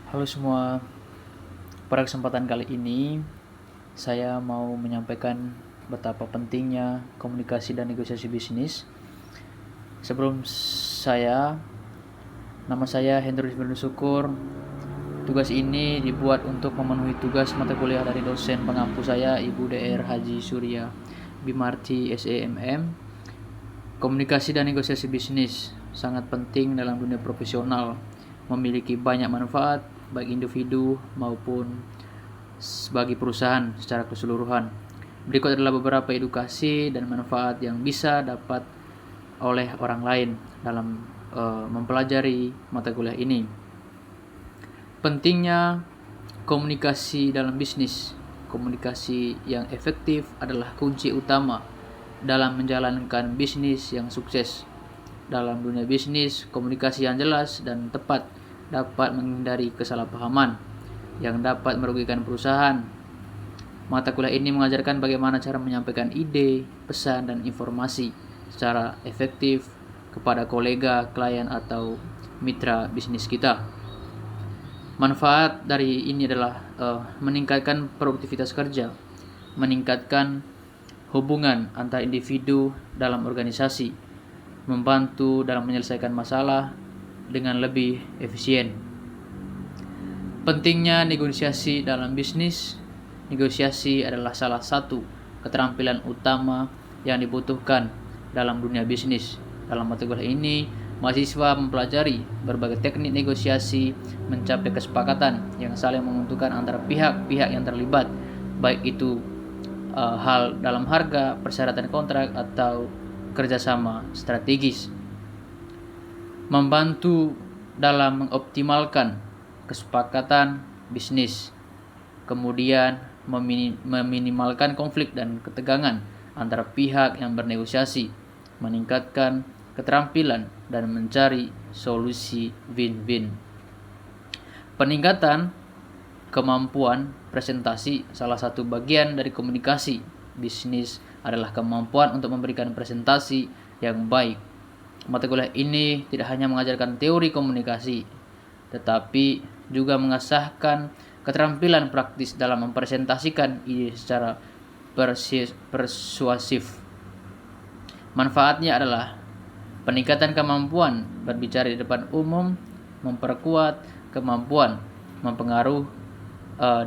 Halo semua, pada kesempatan kali ini saya mau menyampaikan betapa pentingnya komunikasi dan negosiasi bisnis. Nama saya Hendro Syukur. Tugas ini dibuat untuk memenuhi tugas mata kuliah dari dosen pengampu saya, Ibu Dr. Haji Surya Bimarti SEMM. Komunikasi dan negosiasi bisnis sangat penting dalam dunia profesional, memiliki banyak manfaat baik individu maupun bagi perusahaan secara keseluruhan. Berikut adalah beberapa edukasi dan manfaat yang bisa dapat oleh orang lain dalam mempelajari mata kuliah ini. Pentingnya komunikasi dalam bisnis. Komunikasi yang efektif adalah kunci utama dalam menjalankan bisnis yang sukses. Dalam dunia bisnis, komunikasi yang jelas dan tepat dapat menghindari kesalahpahaman yang dapat merugikan perusahaan. Mata kuliah ini mengajarkan bagaimana cara menyampaikan ide, pesan, dan informasi secara efektif kepada kolega, klien, atau mitra bisnis kita. Manfaat dari ini adalah meningkatkan produktivitas kerja, meningkatkan hubungan antar individu dalam organisasi, membantu dalam menyelesaikan masalah dengan lebih efisien. Pentingnya negosiasi dalam bisnis. Negosiasi adalah salah satu keterampilan utama yang dibutuhkan dalam dunia bisnis. Dalam mata kuliah ini, mahasiswa mempelajari berbagai teknik negosiasi mencapai kesepakatan yang saling menguntungkan antara pihak-pihak yang terlibat, baik itu hal dalam harga, persyaratan kontrak, atau kerjasama strategis. Membantu dalam mengoptimalkan kesepakatan bisnis, kemudian meminimalkan konflik dan ketegangan antara pihak yang bernegosiasi, meningkatkan keterampilan dan mencari solusi win-win. Peningkatan kemampuan presentasi. Salah satu bagian dari komunikasi bisnis adalah kemampuan untuk memberikan presentasi yang baik. Mata kuliah ini tidak hanya mengajarkan teori komunikasi, tetapi juga mengasahkan keterampilan praktis dalam mempresentasikan ide secara persuasif. Manfaatnya adalah peningkatan kemampuan berbicara di depan umum, memperkuat kemampuan mempengaruhi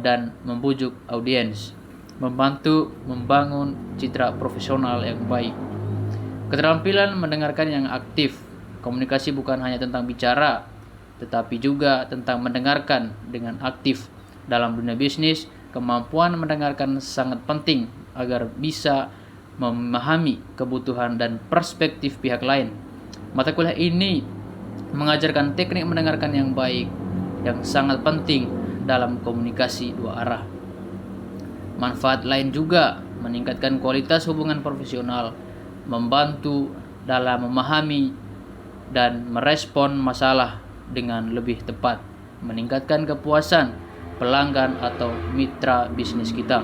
dan membujuk audiens, membantu membangun citra profesional yang baik. Keterampilan mendengarkan yang aktif. Komunikasi bukan hanya tentang bicara, tetapi juga tentang mendengarkan dengan aktif. Dalam dunia bisnis, kemampuan mendengarkan sangat penting agar bisa memahami kebutuhan dan perspektif pihak lain. Mata kuliah ini mengajarkan teknik mendengarkan yang baik yang sangat penting dalam komunikasi dua arah. Manfaat lain juga meningkatkan kualitas hubungan profesional, membantu dalam memahami dan merespon masalah dengan lebih tepat, meningkatkan kepuasan pelanggan atau mitra bisnis kita.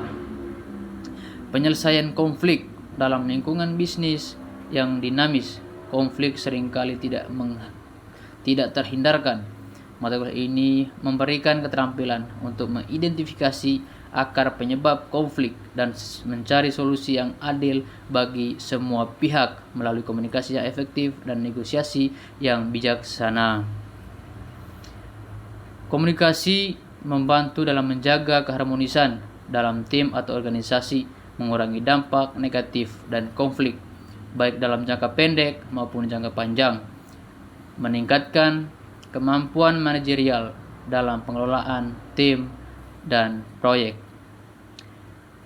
Penyelesaian konflik dalam lingkungan bisnis yang dinamis. Konflik seringkali tidak terhindarkan. Mata kuliah ini memberikan keterampilan untuk mengidentifikasi akar penyebab konflik dan mencari solusi yang adil bagi semua pihak melalui komunikasi yang efektif dan negosiasi yang bijaksana. Komunikasi membantu dalam menjaga keharmonisan dalam tim atau organisasi, mengurangi dampak negatif dan konflik, baik dalam jangka pendek maupun jangka panjang, meningkatkan kemampuan manajerial dalam pengelolaan tim dan proyek.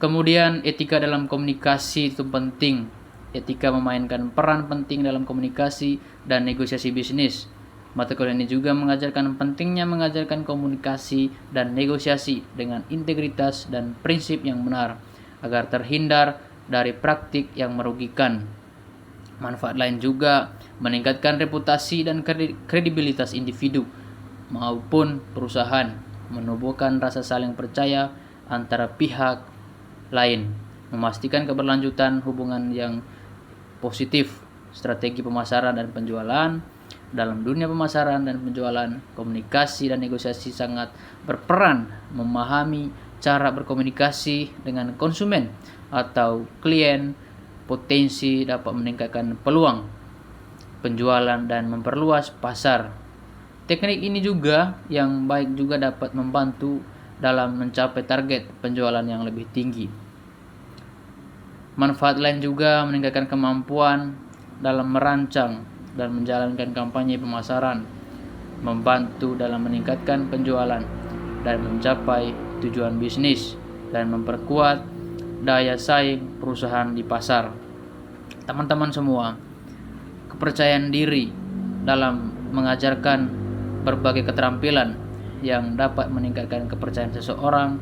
Kemudian etika dalam komunikasi itu penting. Etika memainkan peran penting dalam komunikasi dan negosiasi bisnis. Mata kuliah ini juga mengajarkan pentingnya mengajarkan komunikasi dan negosiasi dengan integritas dan prinsip yang benar agar terhindar dari praktik yang merugikan. Manfaat lain juga meningkatkan reputasi dan kredibilitas individu maupun perusahaan, menumbuhkan rasa saling percaya antara pihak lain, memastikan keberlanjutan hubungan yang positif, strategi pemasaran dan penjualan, Dalam dunia pemasaran dan penjualan, komunikasi dan negosiasi sangat berperan memahami cara berkomunikasi dengan konsumen atau klien. Potensi dapat meningkatkan peluang penjualan dan memperluas pasar. Teknik ini juga yang baik juga dapat membantu dalam mencapai target penjualan yang lebih tinggi. Manfaat lain juga meningkatkan kemampuan dalam merancang dan menjalankan kampanye pemasaran, membantu dalam meningkatkan penjualan dan mencapai tujuan bisnis, dan memperkuat daya saing perusahaan di pasar. Teman-teman semua, kepercayaan diri dalam mengajarkan berbagai keterampilan yang dapat meningkatkan kepercayaan seseorang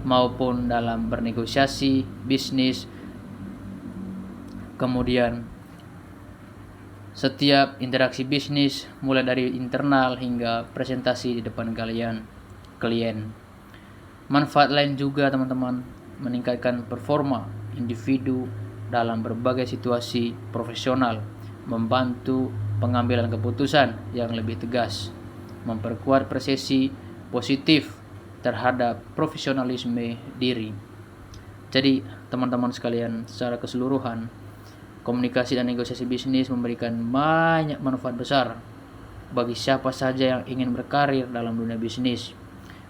maupun dalam bernegosiasi bisnis. Kemudian setiap interaksi bisnis mulai dari internal hingga presentasi di depan klien. Manfaat lain juga teman-teman, meningkatkan performa individu dalam berbagai situasi profesional, membantu pengambilan keputusan yang lebih tegas, memperkuat persepsi positif terhadap profesionalisme diri. Jadi teman-teman sekalian, secara keseluruhan, komunikasi dan negosiasi bisnis memberikan banyak manfaat besar bagi siapa saja yang ingin berkarir dalam dunia bisnis,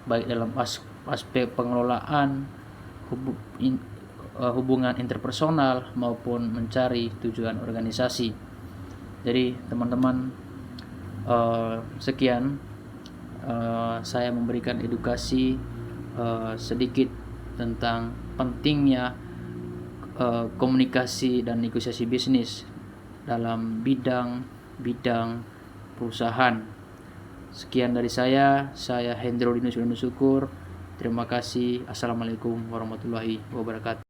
baik dalam aspek pengelolaan, hubungan interpersonal maupun mencari tujuan organisasi. Jadi teman-teman, sekian saya memberikan edukasi sedikit tentang pentingnya komunikasi dan negosiasi bisnis dalam bidang perusahaan. Sekian dari saya Hendro Dinus Syukur. Terima kasih. Assalamualaikum warahmatullahi wabarakatuh.